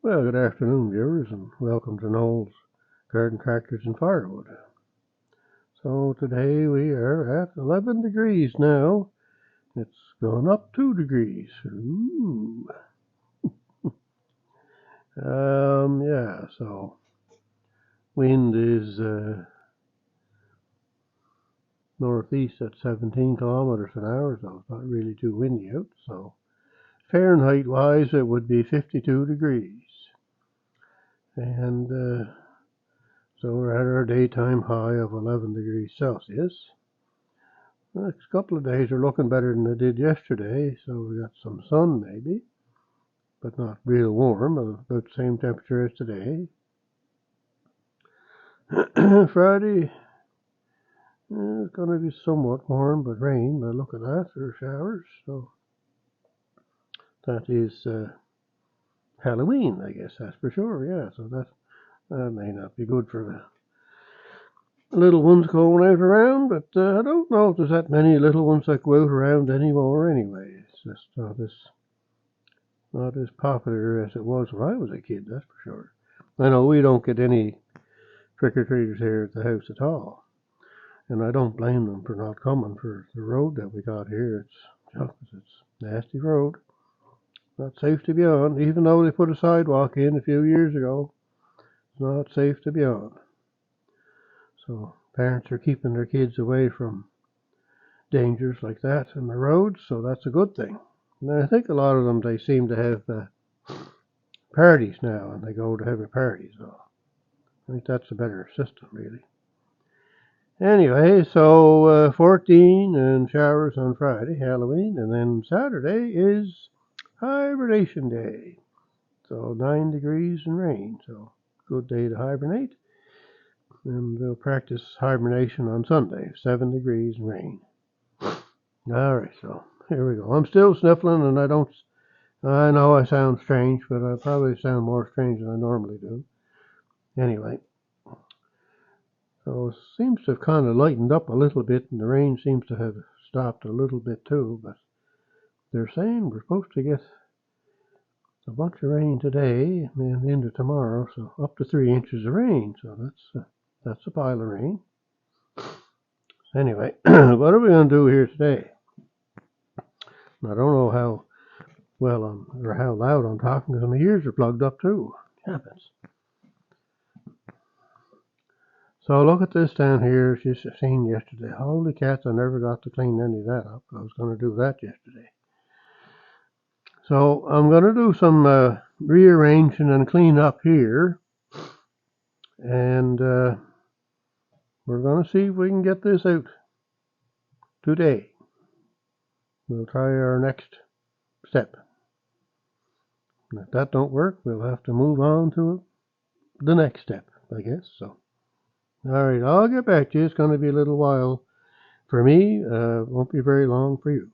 Well, good afternoon, viewers, and welcome to Noel's Garden Tractors and Firewood. So today we are at 11 degrees now. It's gone up 2 degrees. Ooh. Yeah, so wind is northeast at 17 kilometers an hour, so it's not really too windy out. So Fahrenheit-wise, it would be 52 degrees. And so we're at our daytime high of 11 degrees Celsius. The next couple of days are looking better than they did yesterday, so we got some sun maybe, but not real warm, about the same temperature as today. Friday is going to be somewhat warm, but rain by the look of that, or showers, so that is Halloween, I guess, that's for sure, yeah, so that may not be good for the little ones going out around, but I don't know if there's that many little ones that go out around anymore anyway. It's just not as popular as it was when I was a kid, that's for sure. I know we don't get any trick-or-treaters here at the house at all, and I don't blame them for not coming for the road that we got here. It's a nasty road, not safe to be on, even though they put a sidewalk in a few years ago. It's not safe to be on. So parents are keeping their kids away from dangers like that in the roads, so that's a good thing. And I think a lot of them, they seem to have parties now, and they go to have a party, so I think that's a better system, really. Anyway, so 14 and showers on Friday, Halloween, and then Saturday is hibernation day. So 9 degrees and rain, so good day to hibernate. And we'll practice hibernation on Sunday, 7 degrees and rain. Alright, so here we go. I'm still sniffling, and I know I sound strange, but I probably sound more strange than I normally do. Anyway, so it seems to have kind of lightened up a little bit, and the rain seems to have stopped a little bit too, but they're saying we're supposed to get a bunch of rain today and into tomorrow, so up to 3 inches of rain, so that's a pile of rain. Anyway, what are we going to do here today? I don't know how well or how loud I'm talking, because my ears are plugged up too. It happens. So look at this down here. She's seen yesterday. Holy cats, I never got to clean any of that up. I was going to do that yesterday. So I'm going to do some rearranging and clean up here. And we're going to see if we can get this out today. We'll try our next step. And if that don't work, we'll have to move on to the next step, I guess. So, all right, I'll get back to you. It's going to be a little while for me. Won't be very long for you.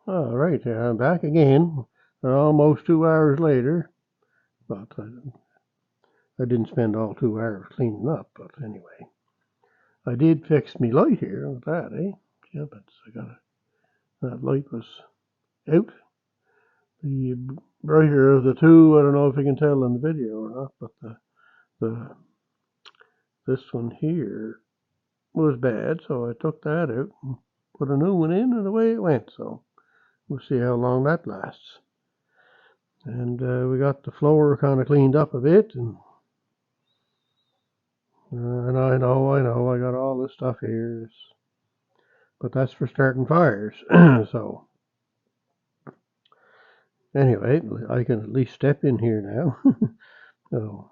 All right, I'm back again. Almost 2 hours later, but I didn't spend all 2 hours cleaning up. But anyway, I did fix me light here with that, eh? Yeah, but that light was out. The brighter of the two, I don't know if you can tell in the video or not, but this one here was bad, so I took that out and put a new one in, and away it went. So we'll see how long that lasts. And we got the floor kind of cleaned up a bit, and I know, I got all this stuff here, but that's for starting fires. So anyway, I can at least step in here now. So,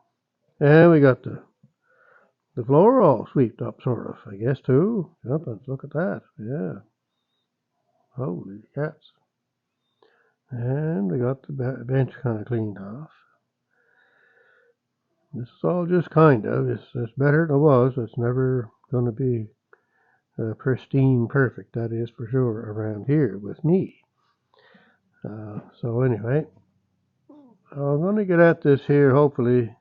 and we got the floor all swept up, sort of, I guess, too. Yep, look at that. Yeah. Holy cats. And we got the bench kind of cleaned off. This is all just kind of. It's better than it was. It's never going to be pristine perfect, that is for sure, around here with me. So anyway, I'm going to get at this here hopefully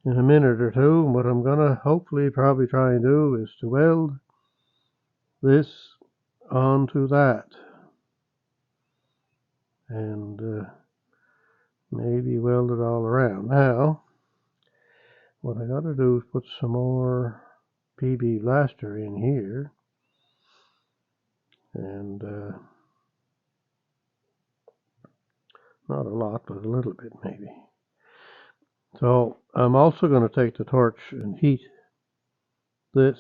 in a minute or two. What I'm going to hopefully probably try and do is to weld this onto that. and maybe weld it all around. Now, what I got to do is put some more PB blaster in here, and not a lot, but a little bit maybe. So I'm also going to take the torch and heat this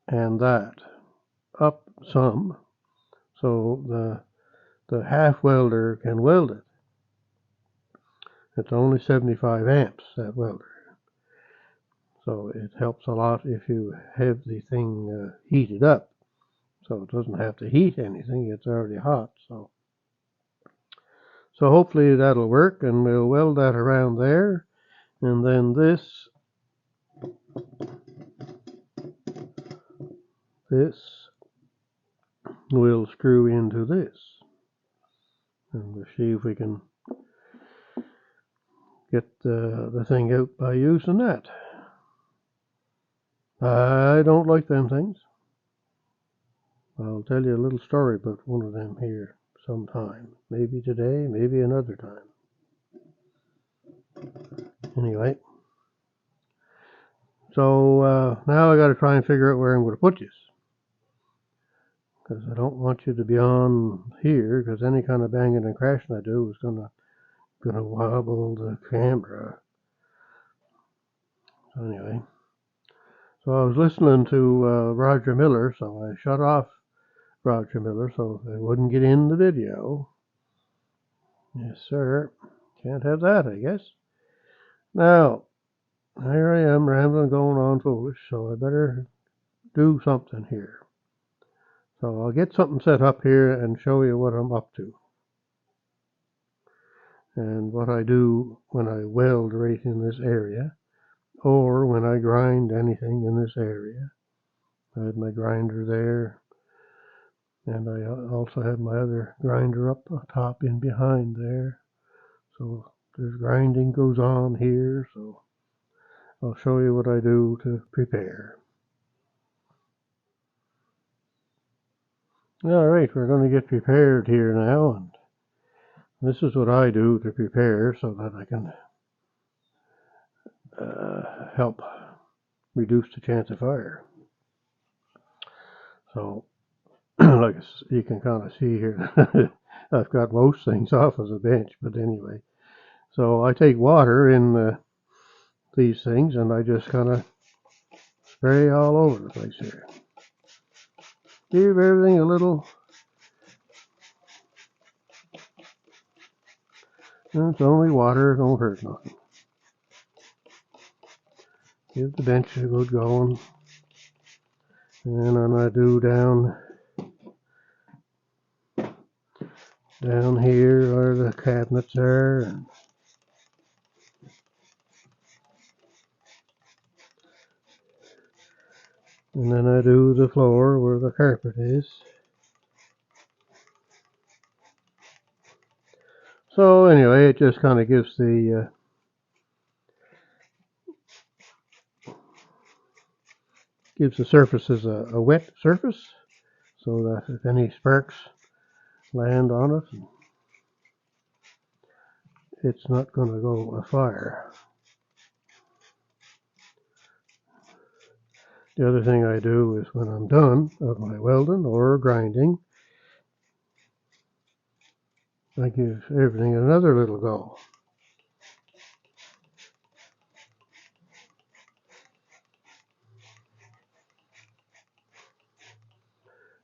and that up some, so the half welder can weld it. It's only 75 amps, that welder. So it helps a lot if you have the thing heated up. So it doesn't have to heat anything, it's already hot. So hopefully that'll work, and we'll weld that around there. And then this will screw into this. And we'll see if we can get the thing out by using that. I don't like them things. I'll tell you a little story about one of them here sometime. Maybe today, maybe another time. Anyway, so now I got to try and figure out where I'm going to put this, because I don't want you to be on here, because any kind of banging and crashing I do is gonna wobble the camera. So anyway, so I was listening to Roger Miller, so I shut off Roger Miller so it wouldn't get in the video. Yes, sir. Can't have that, I guess. Now, here I am rambling, going on foolish, so I better do something here. So I'll get something set up here and show you what I'm up to, and what I do when I weld right in this area, or when I grind anything in this area. I have my grinder there, and I also have my other grinder up top in behind there. So there's grinding goes on here, so I'll show you what I do to prepare. Alright, we're going to get prepared here now, and this is what I do to prepare so that I can help reduce the chance of fire. So, like you can kind of see here, I've got most things off as a bench, but anyway. So I take water in these things, and I just kind of spray all over the place here. Give everything a little. And it's only water, it don't hurt nothing. Give the bench a good going. And then I do down here where the cabinets are, and then I do the floor where the carpet is. So anyway, it just kind of gives the surfaces a wet surface, so that if any sparks land on it, it's not going to go afire. The other thing I do is, when I'm done of my welding or grinding, I give everything another little go.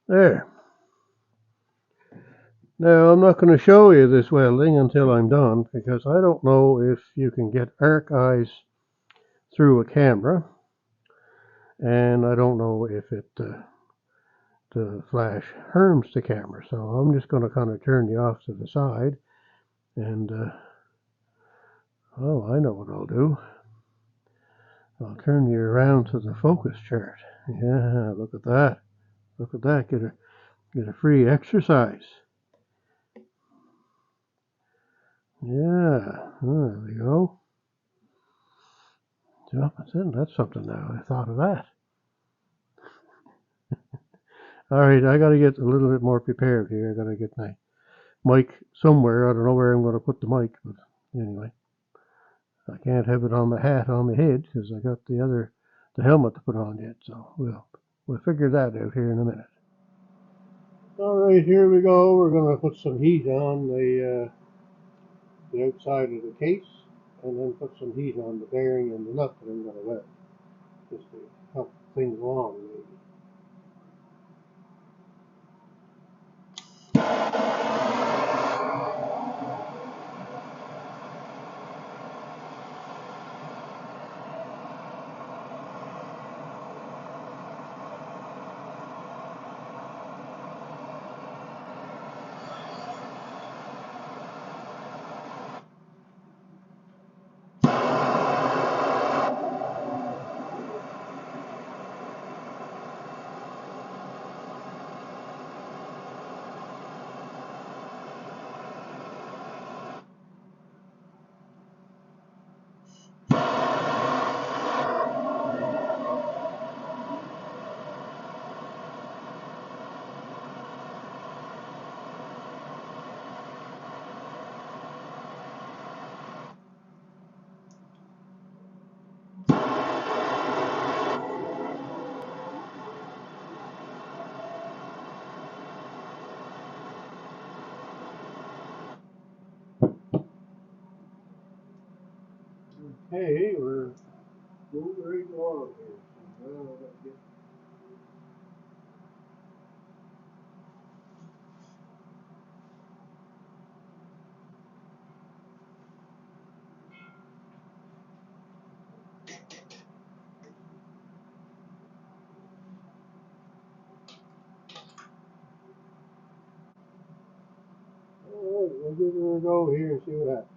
There. Now, I'm not going to show you this welding until I'm done, because I don't know if you can get arc eyes through a camera, and I don't know if the flash harms the camera. So I'm just going to kind of turn you off to the side, and oh, I know what I'll do. I'll turn you around to the focus chart. Yeah, look at that. Look at that. Get a free exercise. Yeah, there we go. That's something now. I thought of that. All right, I got to get a little bit more prepared here. I got to get my mic somewhere. I don't know where I'm going to put the mic, but anyway, I can't have it on my hat on my head because I got the helmet to put on yet. So we'll figure that out here in a minute. All right, here we go. We're going to put some heat on the outside of the case, and then put some heat on the bearing and the nut that I'm going to wet, just to help things along maybe. Hey, we're moving right along here. Well, that's it. All right, we'll give it a go here and see what happens.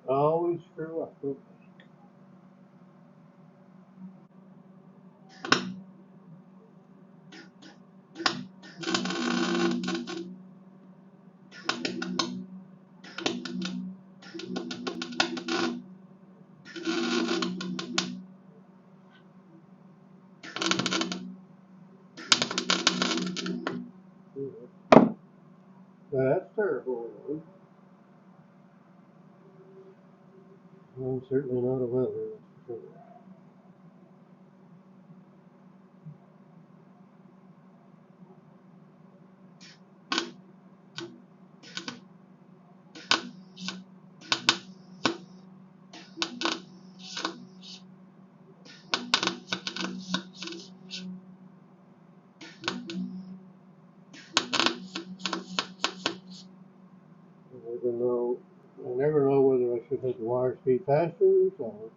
Always screw up. Don't That's terrible. I'm certainly not a welder, that's for sure. I never know whether I should hit the wire speed faster or slower.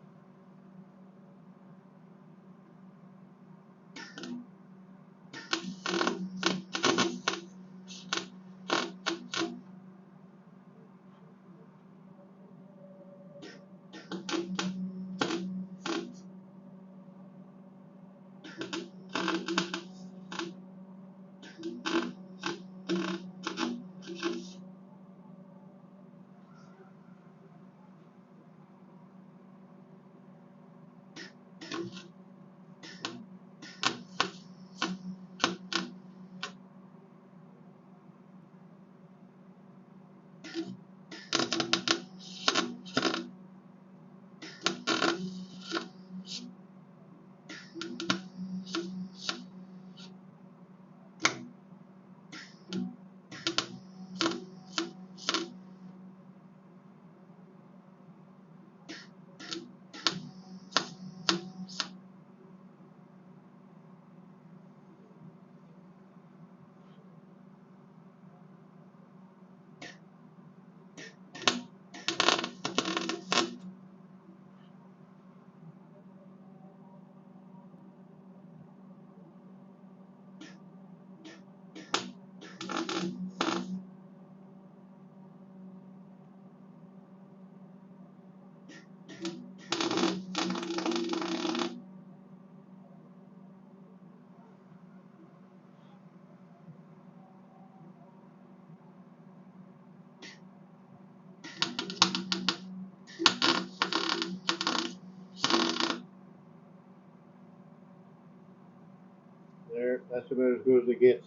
That's about as good as it gets.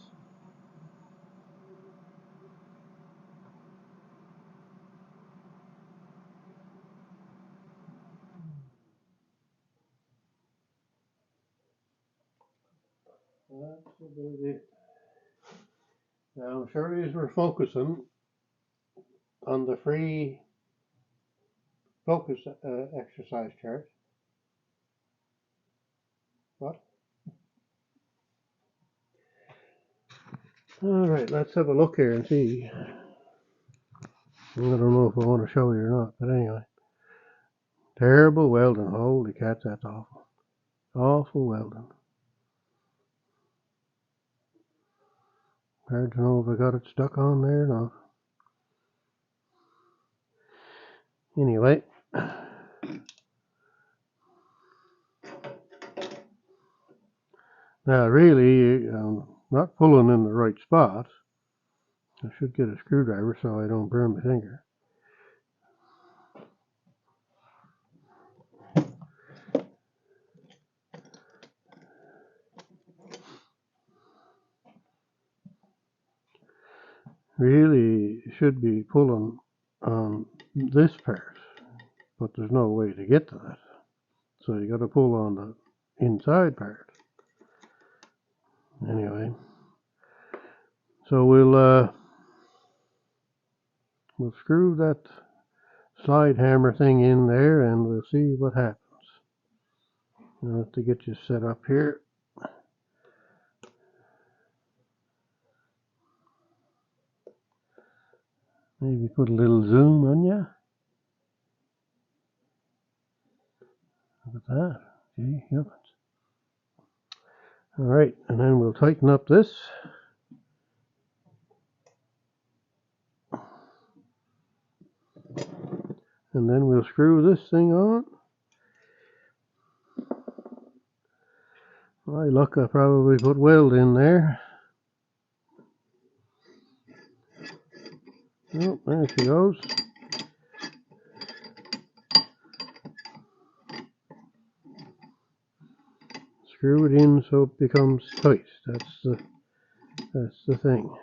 That's about it. Now, I'm sure as we're focusing on the free focus exercise chart. What? Alright, let's have a look here and see. I don't know if I want to show you or not, but anyway. Terrible welding. Holy cats, that's awful. Awful welding. Hard to know if I got it stuck on there or not. Anyway. Now really, I'm not pulling in the right spot. I should get a screwdriver so I don't burn my finger. Really should be pulling on this part, but there's no way to get to that. So you got to pull on the inside part. Anyway, so we'll screw that slide hammer thing in there and we'll see what happens. I'll have to get you set up here. Maybe put a little zoom on you. Look at that. Gee, heavens. Alright, and then we'll tighten up this. And then we'll screw this thing on. My luck, I probably put weld in there. Oh, there she goes. Screw it in so it becomes tight. That's the thing.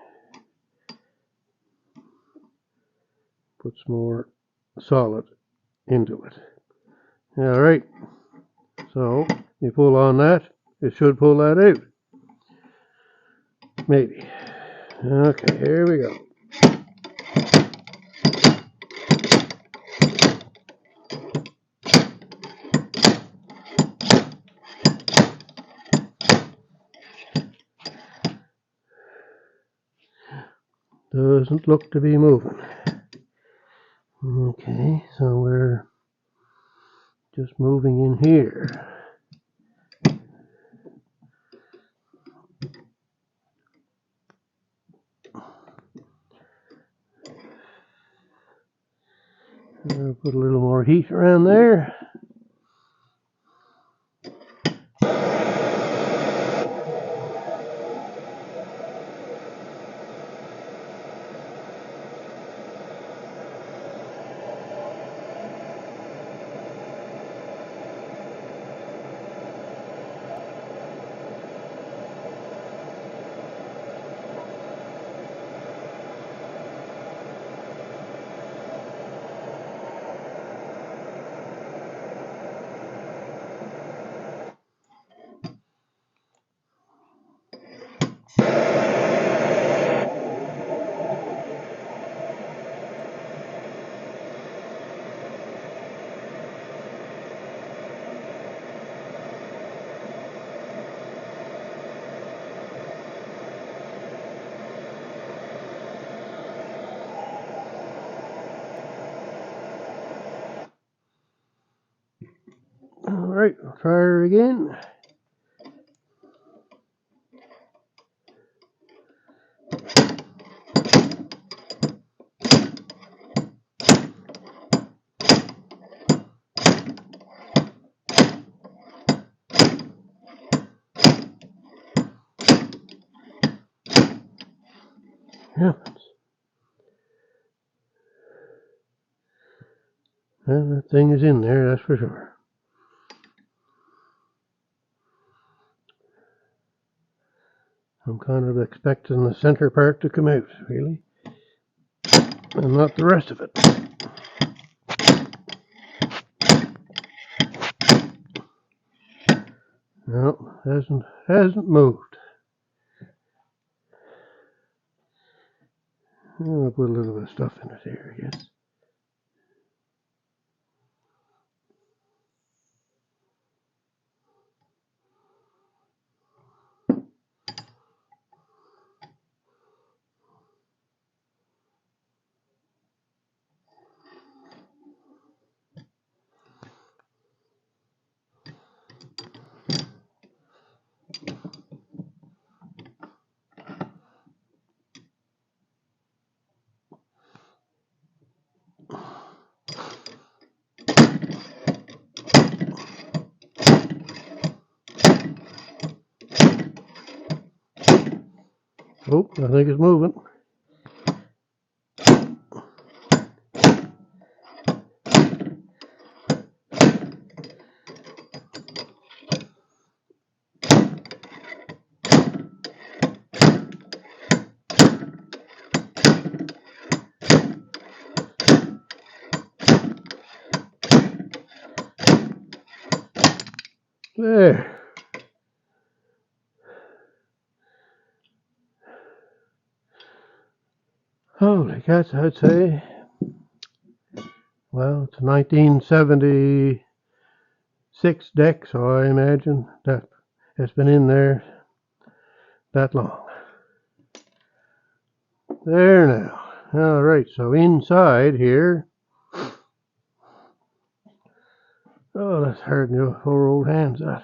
Puts more solid into it. Alright, so you pull on that, it should pull that out. Maybe. Okay, here we go. Doesn't look to be moving. Okay, so we're just moving in here. I'll put a little more heat around there. Alright, I'll try her again. Heavens. Well, that thing is in there, that's for sure. I'm kind of expecting the center part to come out, really, and not the rest of it. No, hasn't moved. I'll put a little bit of stuff in it here, I guess. Oh, I think it's moving. There. Holy cats, I'd say. Well, it's a 1976 deck, so I imagine that it's been in there that long. There now. Alright, so inside here. Oh, that's hard to hold old hands out.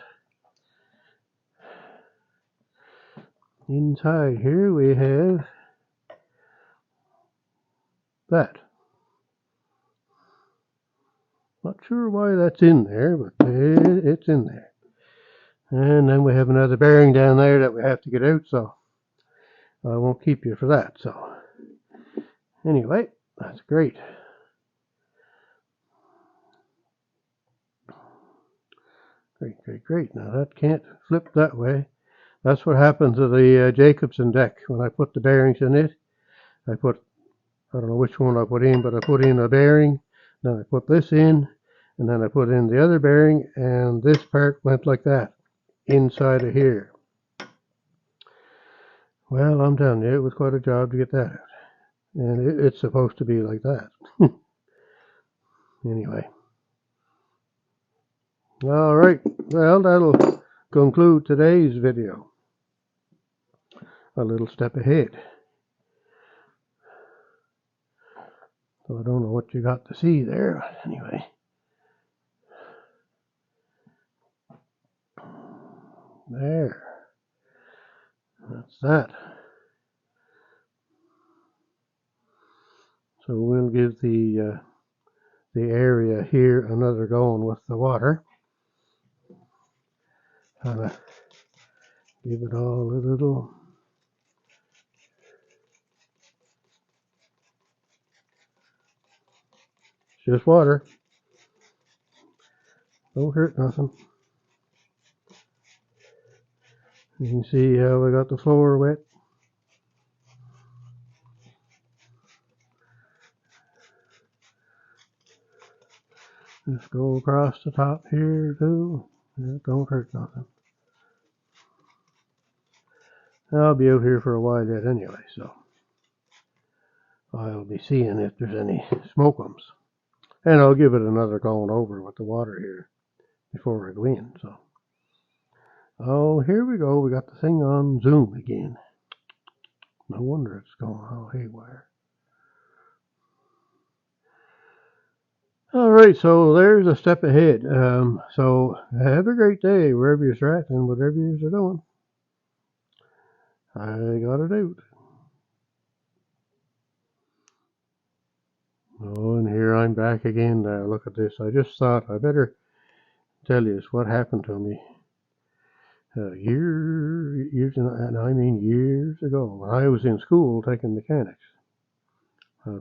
Inside here we have that. Not sure why that's in there, but it's in there. And then we have another bearing down there that we have to get out, so I won't keep you for that. So anyway, that's great. Great. Now that can't flip that way. That's what happened to the Jacobson deck when I put the bearings in it. I don't know which one I put in, but I put in a bearing, then I put this in, and then I put in the other bearing, and this part went like that, inside of here. Well, I'm telling you, it was quite a job to get that out. And it's supposed to be like that. Anyway. Alright, well, that'll conclude today's video. A little step ahead. So I don't know what you got to see there, but anyway. There. That's that. So we'll give the area here another going with the water. Give it all a little. It's just water. Don't hurt nothing. You can see how we got the floor wet. Just go across the top here too. It don't hurt nothing. I'll be out here for a while yet anyway, so I'll be seeing if there's any smokeums. And I'll give it another going over with the water here before I go in. So, oh, here we go. We got the thing on Zoom again. No wonder it's going all haywire. All right, so there's a step ahead. So have a great day wherever you're at and whatever you're doing. I got it out. Oh, and here I'm back again now. Look at this. I just thought I better tell you what happened to me years, and I mean years ago when I was in school taking mechanics.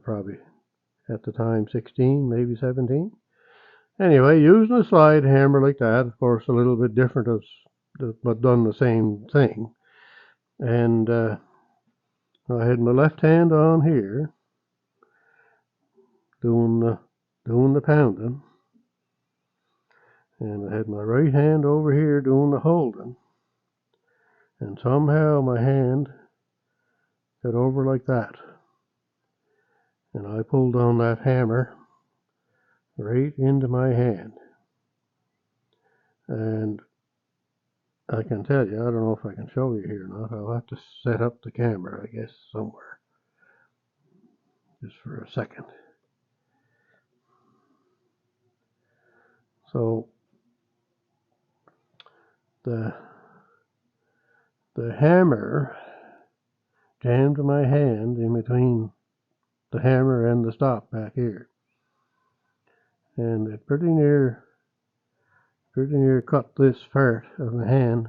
Probably at the time 16, maybe 17. Anyway, using a slide hammer like that, of course a little bit different, but done the same thing. And I had my left hand on here doing the pounding, and I had my right hand over here doing the holding, and somehow my hand got over like that, and I pulled on that hammer right into my hand. And I can tell you, I don't know if I can show you here or not. I'll have to set up the camera, I guess, somewhere, just for a second. So the hammer jammed my hand in between the hammer and the stop back here, and it pretty near cut this part of the hand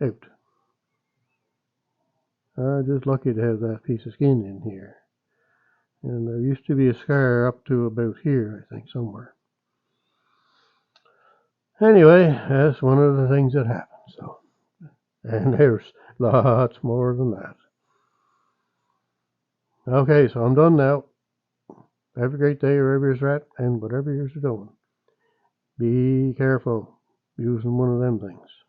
out. I'm just lucky to have that piece of skin in here, and there used to be a scar up to about here, I think, somewhere. Anyway, that's one of the things that happened. So, and there's lots more than that. Okay, so I'm done now. Have a great day wherever you're at, and whatever you're doing. Be careful using one of them things.